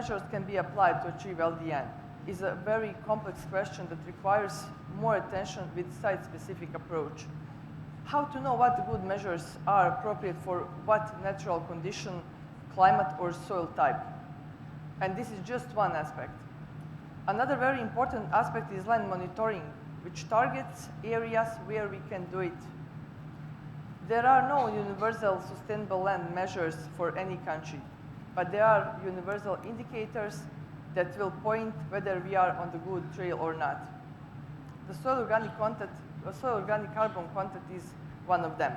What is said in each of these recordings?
measures can be applied to achieve LDN is a very complex question that requires more attention with site-specific approach. How to know what good measures are appropriate for what natural condition, climate, or soil type? And this is just one aspect. Another very important aspect is land monitoring, which targets areas where we can do it. There are no universal sustainable land measures for any country, but there are universal indicators that will point whether we are on the good trail or not. The soil organic carbon content is one of them.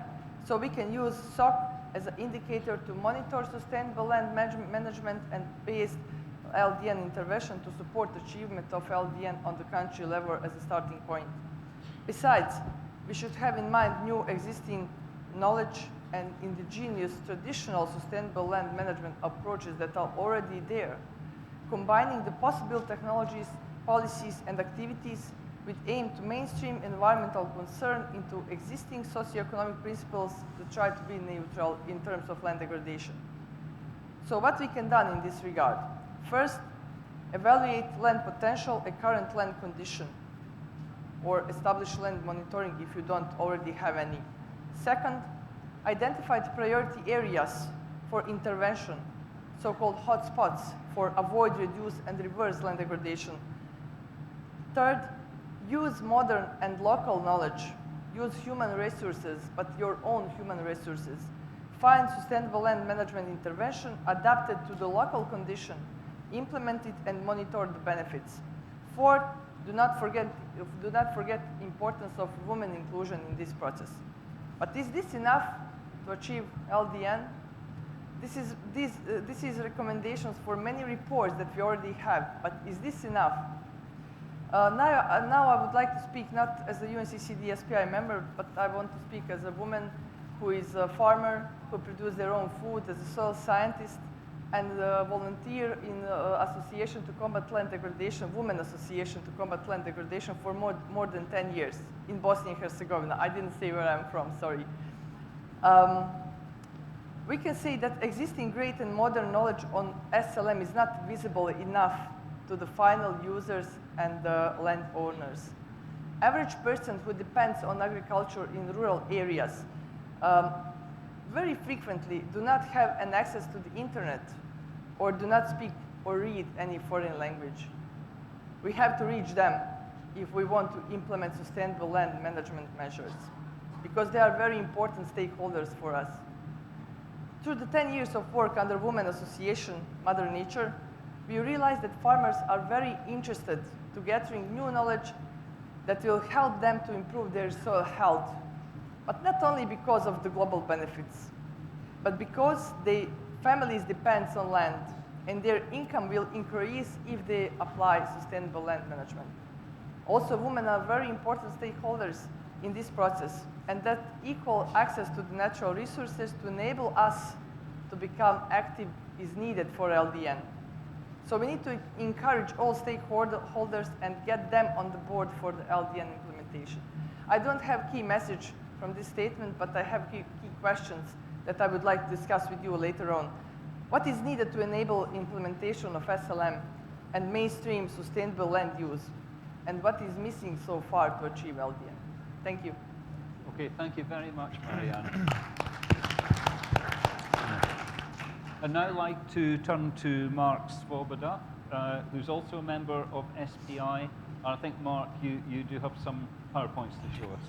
So we can use SOC as an indicator to monitor sustainable land management and based LDN intervention to support achievement of LDN on the country level as a starting point. Besides, we should have in mind new existing knowledge and indigenous traditional sustainable land management approaches that are already there, combining the possible technologies, policies, and activities with aim to mainstream environmental concern into existing socioeconomic principles to try to be neutral in terms of land degradation. So what we can do in this regard? First, evaluate land potential and current land condition, or establish land monitoring if you don't already have any. Second, identify the priority areas for intervention, so-called hotspots for avoid, reduce, and reverse land degradation. Third, use modern and local knowledge. Use human resources, but your own human resources. Find sustainable land management intervention adapted to the local condition. Implement it and monitor the benefits. Fourth, do not forget importance of women inclusion in this process. But is this enough to achieve LDN? This is recommendations for many reports that we already have, but is this enough? Now I would like to speak not as a UNCCD SPI member, but I want to speak as a woman who is a farmer, who produces their own food, as a soil scientist, and a volunteer in Association to Combat Land Degradation, Women Association to Combat Land Degradation for more than 10 years in Bosnia and Herzegovina. I didn't say where I'm from, sorry. We can say that existing great and modern knowledge on SLM is not visible enough to the final users and the landowners. Average person who depends on agriculture in rural areas very frequently do not have an access to the internet or do not speak or read any foreign language. We have to reach them if we want to implement sustainable land management measures, because they are very important stakeholders for us. Through the 10 years of work under Women Association, Mother Nature, we realized that farmers are very interested to gathering new knowledge that will help them to improve their soil health, but not only because of the global benefits, but because their families depend on land and their income will increase if they apply sustainable land management. Also, women are very important stakeholders in this process, and that equal access to the natural resources to enable us to become active is needed for LDN. So we need to encourage all stakeholders and get them on the board for the LDN implementation. I don't have key message from this statement, but I have key questions that I would like to discuss with you later on. What is needed to enable implementation of SLM and mainstream sustainable land use? And what is missing so far to achieve LDN? Thank you. Okay, thank you very much, Marianne. I'd now like to turn to Mark Svoboda, who's also a member of SPI. And I think, Mark, you do have some PowerPoints to show us.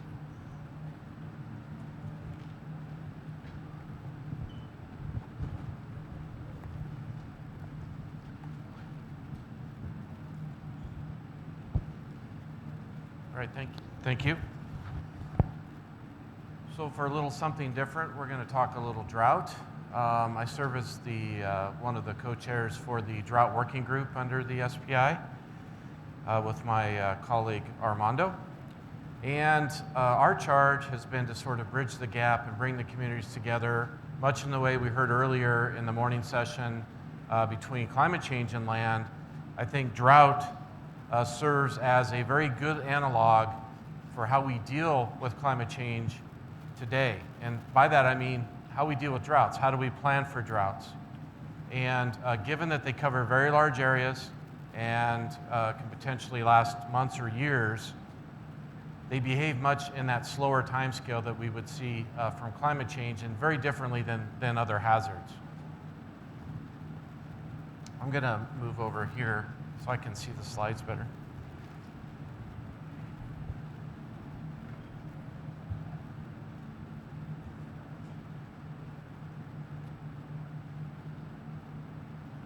All right, thank you. So for a little something different, we're going to talk a little drought. I serve as one of the co-chairs for the Drought Working Group under the SPI with my colleague Armando. And our charge has been to sort of bridge the gap and bring the communities together, much in the way we heard earlier in the morning session between climate change and land. I think drought serves as a very good analog for how we deal with climate change today. And by that I mean how we deal with droughts. How do we plan for droughts? And given that they cover very large areas and can potentially last months or years, they behave much in that slower time scale that we would see from climate change, and very differently than other hazards. I'm going to move over here so I can see the slides better.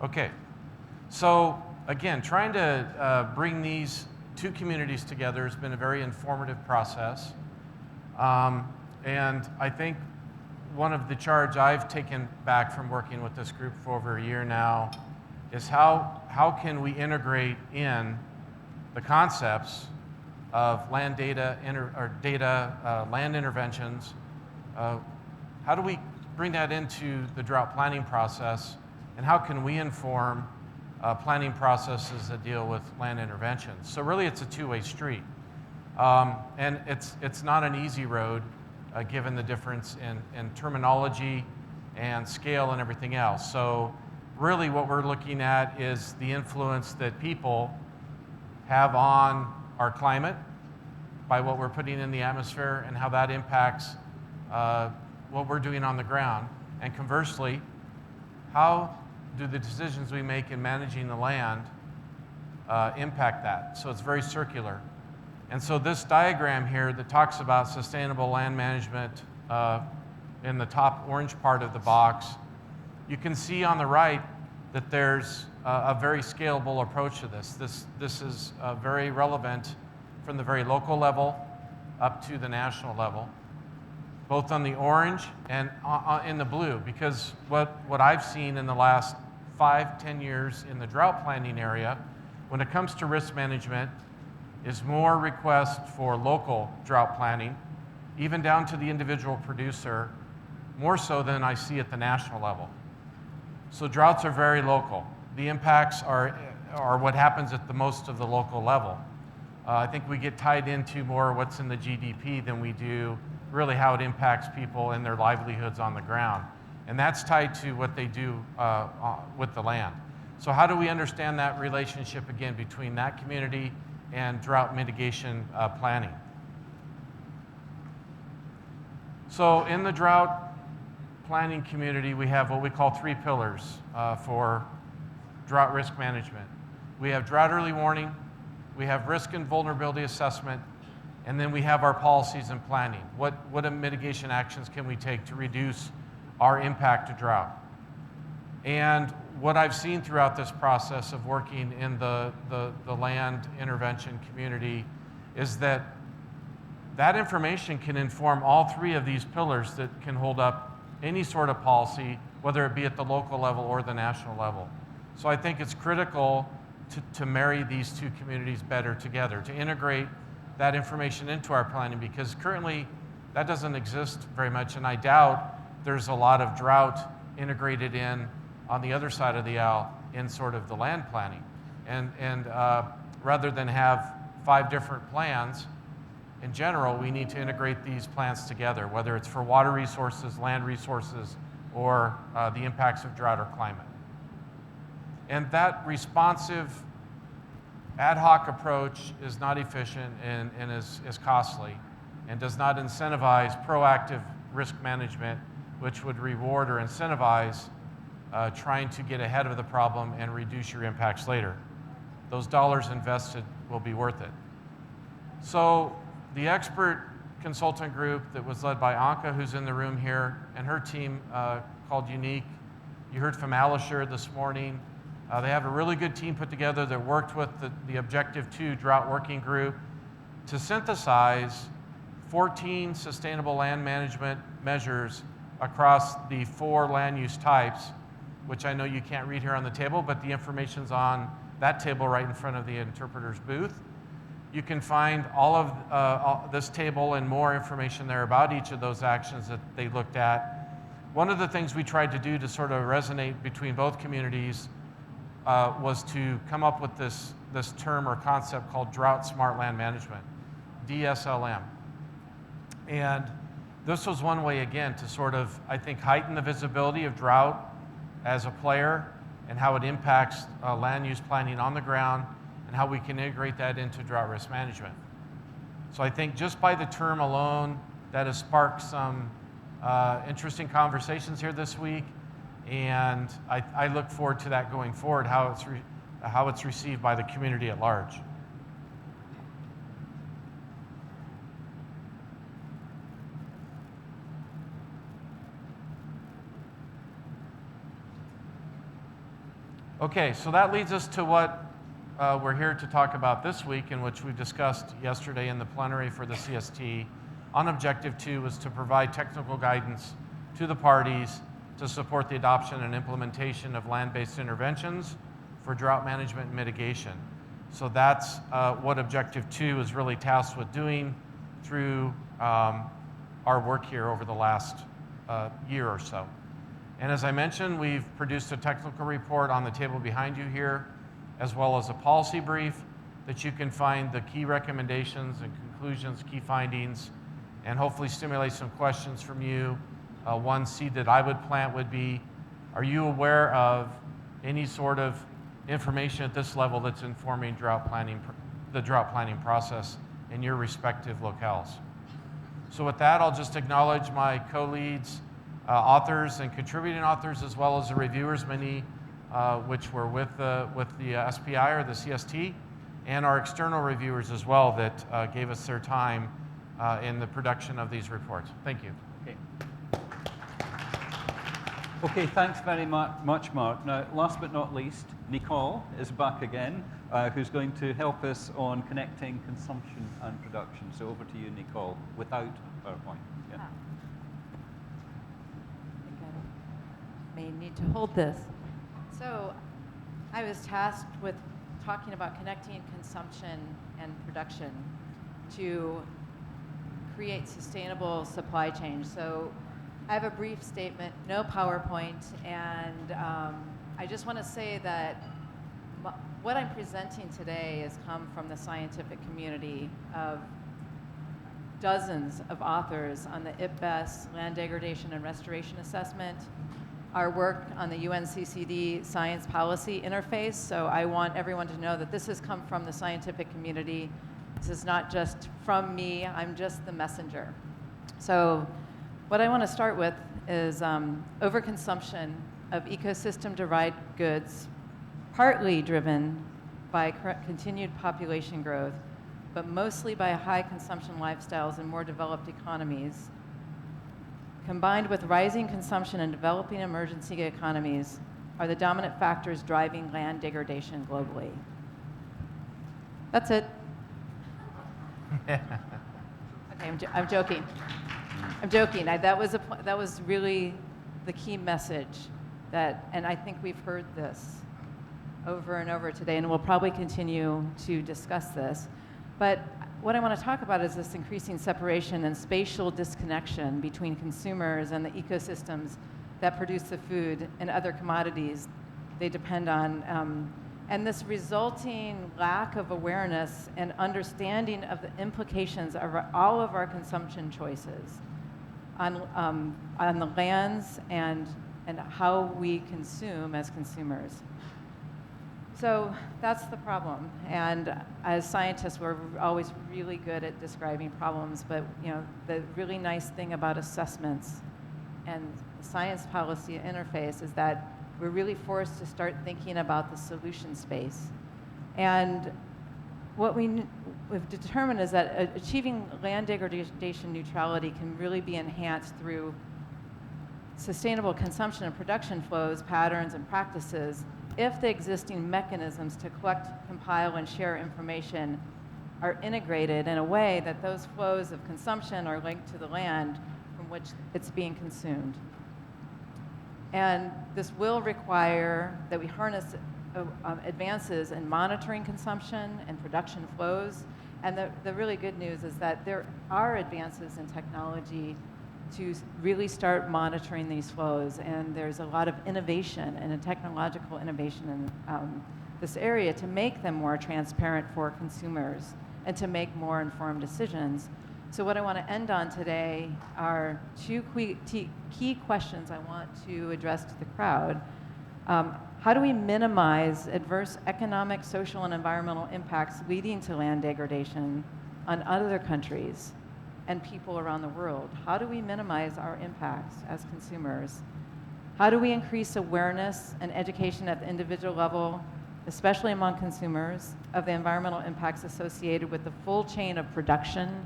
Okay, so again, trying to bring these two communities together has been a very informative process. And I think one of the charge I've taken back from working with this group for over a year now is how can we integrate in the concepts of land data, land interventions. How do we bring that into the drought planning process, and how can we inform planning processes that deal with land interventions? So really it's a two-way street. And it's not an easy road given the difference in terminology and scale and everything else. So really what we're looking at is the influence that people have on our climate by what we're putting in the atmosphere and how that impacts what we're doing on the ground. And conversely, how do the decisions we make in managing the land impact that? So it's very circular. And so this diagram here that talks about sustainable land management in the top orange part of the box, you can see on the right that there's a very scalable approach to this. This is very relevant from the very local level up to the national level, both on the orange and in the blue, because what I've seen in the last 5-10 years in the drought planning area, when it comes to risk management, is more requests for local drought planning, even down to the individual producer, more so than I see at the national level. So droughts are very local. The impacts are what happens at the most of the local level. I think we get tied into more what's in the GDP than we do really how it impacts people and their livelihoods on the ground. And that's tied to what they do with the land. So how do we understand that relationship again between that community and drought mitigation planning? So in the drought planning community, we have what we call 3 pillars for drought risk management. We have drought early warning, we have risk and vulnerability assessment, and then we have our policies and planning. What mitigation actions can we take to reduce our impact to drought? And what I've seen throughout this process of working in the land intervention community is that information can inform all 3 of these pillars that can hold up any sort of policy, whether it be at the local level or the national level. So I think it's critical to marry these 2 communities better together, to integrate that information into our planning, because currently that doesn't exist very much, and I doubt there's a lot of drought integrated in on the other side of the aisle in sort of the land planning. And rather than have 5 different plans, in general, we need to integrate these plans together, whether it's for water resources, land resources, or the impacts of drought or climate. And that responsive, ad hoc approach is not efficient and is costly, and does not incentivize proactive risk management, which would reward or incentivize trying to get ahead of the problem and reduce your impacts later. Those dollars invested will be worth it. So the expert consultant group that was led by Anka, who's in the room here, and her team called Unique. You heard from Alisher this morning. They have a really good team put together that worked with the Objective 2 Drought Working Group to synthesize 14 sustainable land management measures across the 4 land use types, which I know you can't read here on the table, but the information's on that table right in front of the interpreter's booth. You can find all of this table and more information there about each of those actions that they looked at. One of the things we tried to do to sort of resonate between both communities was to come up with this term or concept called Drought Smart Land Management, DSLM. And this was one way, again, to sort of, I think, heighten the visibility of drought as a player and how it impacts land use planning on the ground, and how we can integrate that into drought risk management. So I think just by the term alone, that has sparked some interesting conversations here this week, and I look forward to that going forward, how it's received by the community at large. Okay, so that leads us to what we're here to talk about this week, in which we discussed yesterday in the plenary for the CST. On Objective 2 was to provide technical guidance to the parties to support the adoption and implementation of land-based interventions for drought management and mitigation. So that's what Objective 2 is really tasked with doing through our work here over the last year or so. And as I mentioned, we've produced a technical report on the table behind you here, as well as a policy brief that you can find the key recommendations and conclusions, key findings, and hopefully stimulate some questions from you. One seed that I would plant would be, are you aware of any sort of information at this level that's informing the drought planning process in your respective locales? So with that, I'll just acknowledge my co-leads, authors and contributing authors, as well as the reviewers, many which were with the SPI or the CST, and our external reviewers as well that gave us their time in the production of these reports. Thank you. Okay, thanks very much, Mark. Now, last but not least, Nicole is back again, who's going to help us on connecting consumption and production. So over to you, Nicole, without PowerPoint. Yeah. May need to hold this. So I was tasked with talking about connecting consumption and production to create sustainable supply chains. So I have a brief statement, no PowerPoint, and I just want to say that what I'm presenting today has come from the scientific community of dozens of authors on the IPBES Land Degradation and Restoration Assessment, our work on the UNCCD Science Policy Interface. So I want everyone to know that this has come from the scientific community. This is not just from me, I'm just the messenger. So what I want to start with is overconsumption of ecosystem-derived goods, partly driven by continued population growth, but mostly by high consumption lifestyles in more developed economies, combined with rising consumption in developing emergency economies, are the dominant factors driving land degradation globally. That's it. Okay, I'm joking. I'm joking. That was really the key message and I think we've heard this over and over today, and we'll probably continue to discuss this. But what I want to talk about is this increasing separation and spatial disconnection between consumers and the ecosystems that produce the food and other commodities they depend on. And this resulting lack of awareness and understanding of the implications of all of our consumption choices on the lands and how we consume as consumers. So that's the problem. And as scientists, we're always really good at describing problems, but the really nice thing about assessments and the science policy interface is that we're really forced to start thinking about the solution space. And what we've determined is that achieving land degradation neutrality can really be enhanced through sustainable consumption and production flows, patterns, and practices if the existing mechanisms to collect, compile, and share information are integrated in a way that those flows of consumption are linked to the land from which it's being consumed. And this will require that we harness advances in monitoring consumption and production flows. And the really good news is that there are advances in technology to really start monitoring these flows. And there's a lot of innovation and a technological innovation in this area to make them more transparent for consumers and to make more informed decisions. So what I want to end on today are two key questions I want to address to the crowd. How do we minimize adverse economic, social, and environmental impacts leading to land degradation on other countries and people around the world? How do we minimize our impacts as consumers? How do we increase awareness and education at the individual level, especially among consumers, of the environmental impacts associated with the full chain of production,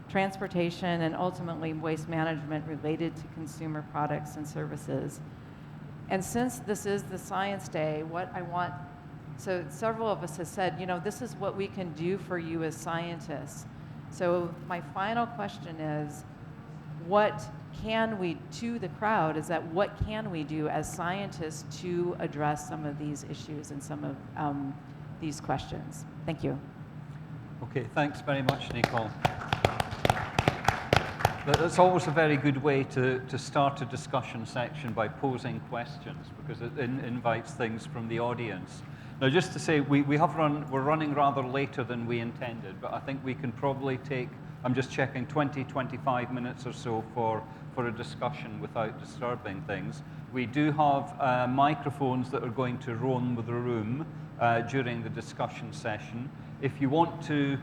transportation, and ultimately waste management related to consumer products and services? And since this is the Science Day, so several of us have said, this is what we can do for you as scientists. So my final question is, what can we do as scientists to address some of these issues and some of these questions? Thank you. Okay, thanks very much, Nicole. That's always a very good way to start a discussion section, by posing questions, because it invites things from the audience. Now, just to say, we're running rather later than we intended, but I think we can probably take, I'm just checking, 20, 25 minutes or so for a discussion without disturbing things. We do have microphones that are going to roam the room during the discussion session. If you want to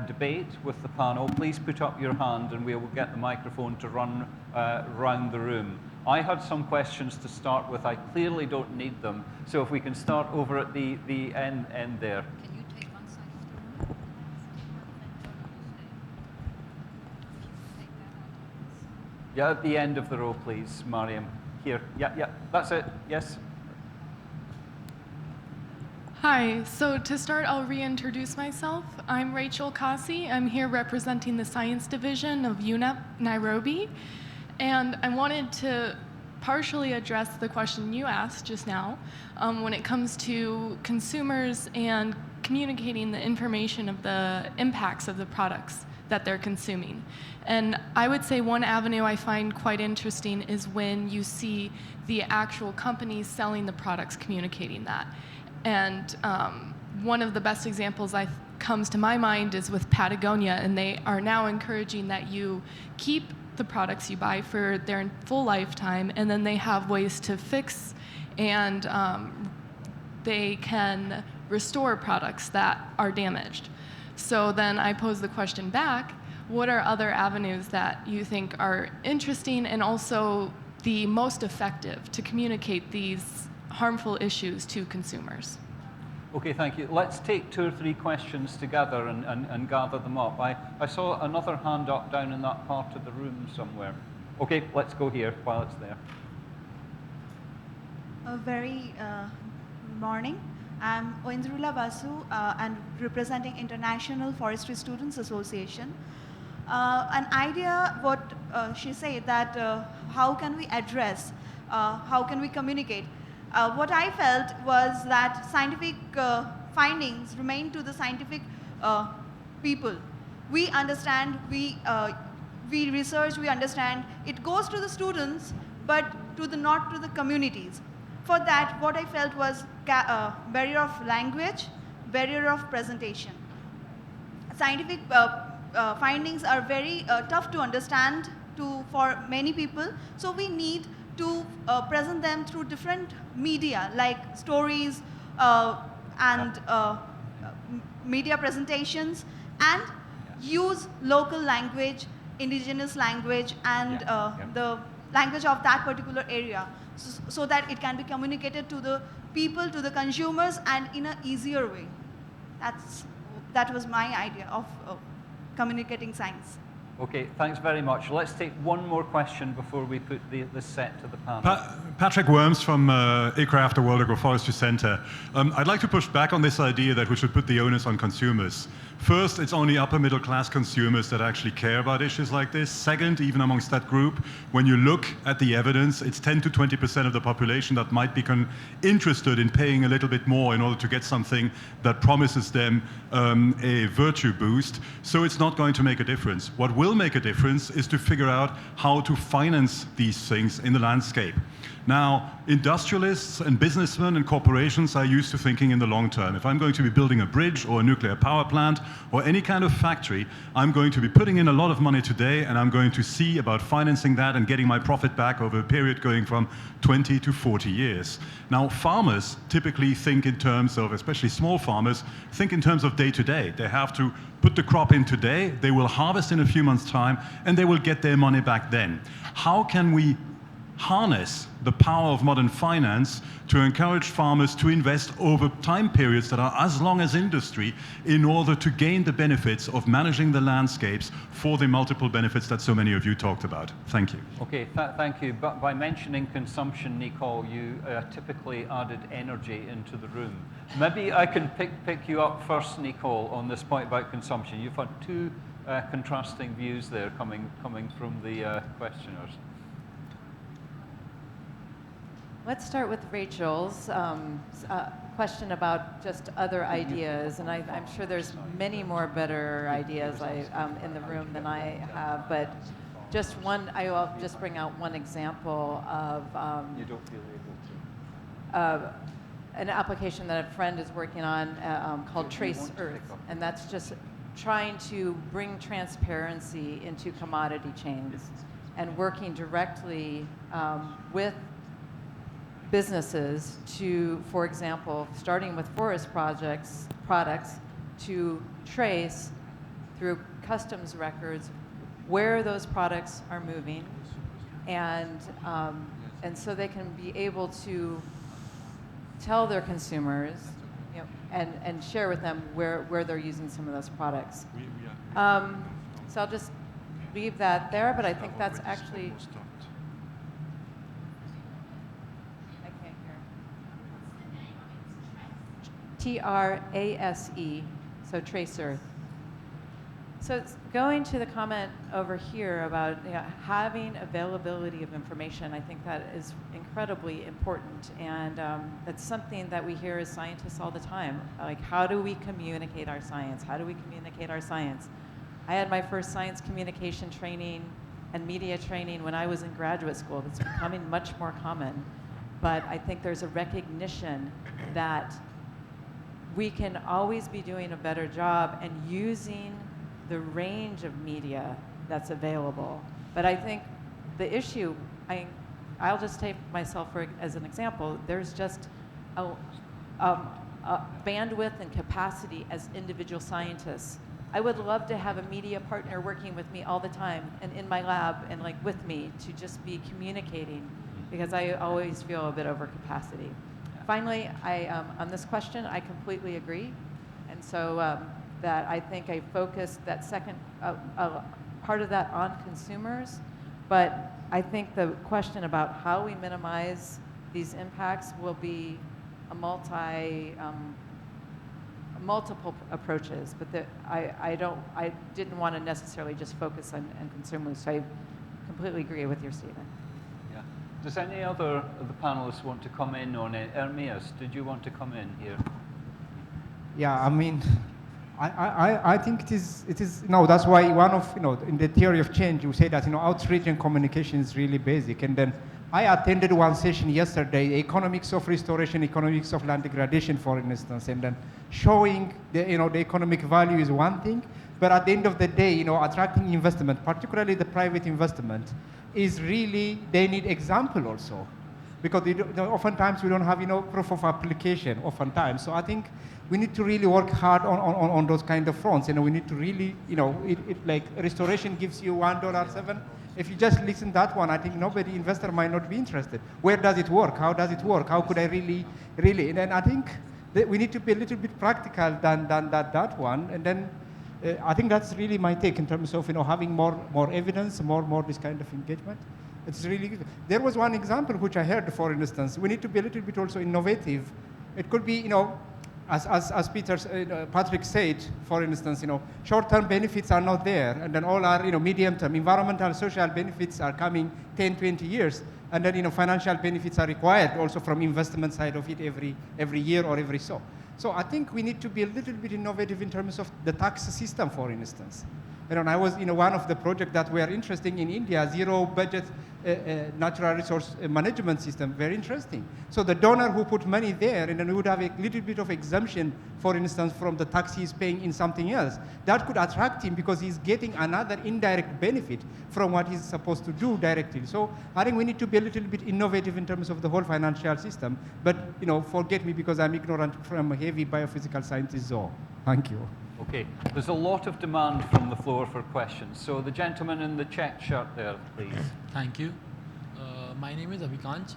debate with the panel, please put up your hand and we will get the microphone to run round the room. I had some questions to start with. I clearly don't need them. So if we can start over at the end there. Can you take one side of the room? Yeah, at the end of the row, please, Mariam. Here. Yeah, that's it. Yes. Hi, so to start, I'll reintroduce myself. I'm Rachel Kasi. I'm here representing the Science Division of UNEP Nairobi. And I wanted to partially address the question you asked just now when it comes to consumers and communicating the information of the impacts of the products that they're consuming. And I would say one avenue I find quite interesting is when you see the actual companies selling the products communicating that. And one of the best examples comes to my mind is with Patagonia, and they are now encouraging that you keep the products you buy for their full lifetime, and then they have ways to fix and they can restore products that are damaged. So then I pose the question back, what are other avenues that you think are interesting and also the most effective to communicate these harmful issues to consumers? Okay, thank you. Let's take 2 or 3 questions together and gather them up. I saw another hand up down in that part of the room somewhere. Okay, let's go here while it's there. A very morning. I'm Oindrula Basu and representing International Forestry Students Association. An idea, what she said, that how can we address, how can we communicate? What I felt was that scientific findings remain to the scientific people. We understand, we research, we understand. It goes to the students, but not to the communities. For that, what I felt was barrier of language, barrier of presentation. Scientific findings are very tough to understand for many people, so we need to present them through different media like stories and media presentations, and use local language, indigenous language, and the language of that particular area, so that it can be communicated to the people, to the consumers, and in an easier way. That was my idea of communicating science. Okay, thanks very much. Let's take one more question before we put this set to the panel. Patrick Worms from ICRA After World Agroforestry Center. I'd like to push back on this idea that we should put the onus on consumers. First, it's only upper middle class consumers that actually care about issues like this. Second, even amongst that group, when you look at the evidence, it's 10 to 20% of the population that might be interested in paying a little bit more in order to get something that promises them a virtue boost. So it's not going to make a difference. What will make a difference is to figure out how to finance these things in the landscape. Now, industrialists and businessmen and corporations are used to thinking in the long term. If I'm going to be building a bridge or a nuclear power plant, or any kind of factory, I'm going to be putting in a lot of money today, and I'm going to see about financing that and getting my profit back over a period going from 20 to 40 years. Now, farmers typically think in terms of, especially small farmers, think in terms of day to day. They have to put the crop in today, they will harvest in a few months' time, and they will get their money back then. How can we harness the power of modern finance to encourage farmers to invest over time periods that are as long as industry in order to gain the benefits of managing the landscapes for the multiple benefits that so many of you talked about? Thank you. Okay, thank you. But by mentioning consumption, Nicole, you typically added energy into the room. Maybe I can pick you up first, Nicole, on this point about consumption. You've had two contrasting views there coming from the questioners. Let's start with Rachel's question about just other ideas, and I'm sure there's many more better ideas in the room than I have, but just one, I'll just bring out one example of you don't feel able to. An application that a friend is working on called Trace Earth, and that's just trying to bring transparency into commodity chains and working directly with businesses to, for example, starting with forest products, to trace through customs records where those products are moving, and so they can be able to tell their consumers, and share with them where they're using some of those products. So I'll just leave that there, but I think that's actually. TRASE, so Trace Earth. So it's going to the comment over here about having availability of information, I think that is incredibly important, and that's something that we hear as scientists all the time. Like, how do we communicate our science? How do we communicate our science? I had my first science communication training and media training when I was in graduate school. That's becoming much more common, but I think there's a recognition that we can always be doing a better job and using the range of media that's available. But I think the issue, I'll just take myself as an example, there's just a bandwidth and capacity as individual scientists. I would love to have a media partner working with me all the time and in my lab and like with me to just be communicating, because I always feel a bit over capacity. Finally, on this question, I completely agree. And so that I think I focused that second part of that on consumers. But I think the question about how we minimize these impacts will be a multiple approaches. But I didn't want to necessarily just focus on consumers. So I completely agree with your statement. Does any other of the panelists want to come in on it? Ermias, did you want to come in here? Yeah, I mean, I think it is, that's why one of, in the theory of change, you say that, outreach and communication is really basic. And then I attended one session yesterday, economics of restoration, economics of land degradation, for instance, and then showing the economic value is one thing, but at the end of the day, attracting investment, particularly the private investment, is really, they need example also. Because oftentimes we don't have proof of application, oftentimes. So I think we need to really work hard on those kind of fronts. We need to really, like restoration gives you $1.07. If you just listen to that one, I think investor might not be interested. Where does it work? How does it work? How could I really? And then I think that we need to be a little bit practical than that one. And then I think that's really my take in terms of having more evidence, more this kind of engagement. It's really good. There was one example which I heard, for instance. We need to be a little bit also innovative. It could be, as Patrick said, for instance, short-term benefits are not there, and then all are, medium-term. Environmental, social benefits are coming 10, 20 years, and then, financial benefits are required also from investment side of it every year or every so. So I think we need to be a little bit innovative in terms of the tax system, for instance. I was one of the projects that were interesting in India, zero budget natural resource management system, very interesting. So the donor who put money there, and then we would have a little bit of exemption, for instance, from the tax he's paying in something else. That could attract him because he's getting another indirect benefit from what he's supposed to do directly. So I think we need to be a little bit innovative in terms of the whole financial system. But forget me because I'm ignorant from a heavy biophysical scientist. So thank you. Okay, there's a lot of demand from the floor for questions. So the gentleman in the checked shirt there, please. Thank you. My name is Abhikanch.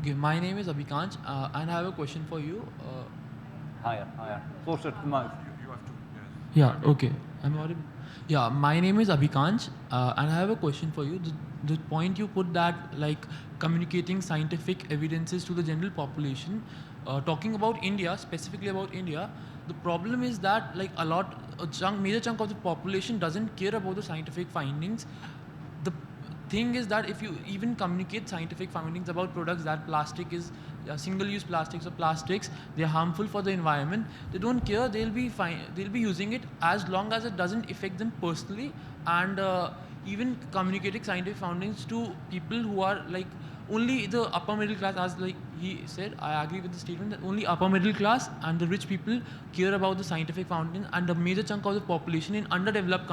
Okay, my name is Abhikanch, and I have a question for you. Higher, closer to the mouth. Yeah, okay. I'm audible. Yeah, my name is Abhikanch, and I have a question for you. The point you put that like communicating scientific evidences to the general population, talking about India, specifically about India, the problem is that like major chunk of the population doesn't care about the scientific findings. The thing is that if you even communicate scientific findings about products that plastic is single-use plastics or plastics, they're harmful for the environment, they don't care, they'll be fine, they'll be using it as long as it doesn't affect them personally. And even communicating scientific findings to people who are like only the upper middle class, as like he said, I agree with the statement that only upper middle class and the rich people care about the scientific findings, and the major chunk of the population in underdeveloped countries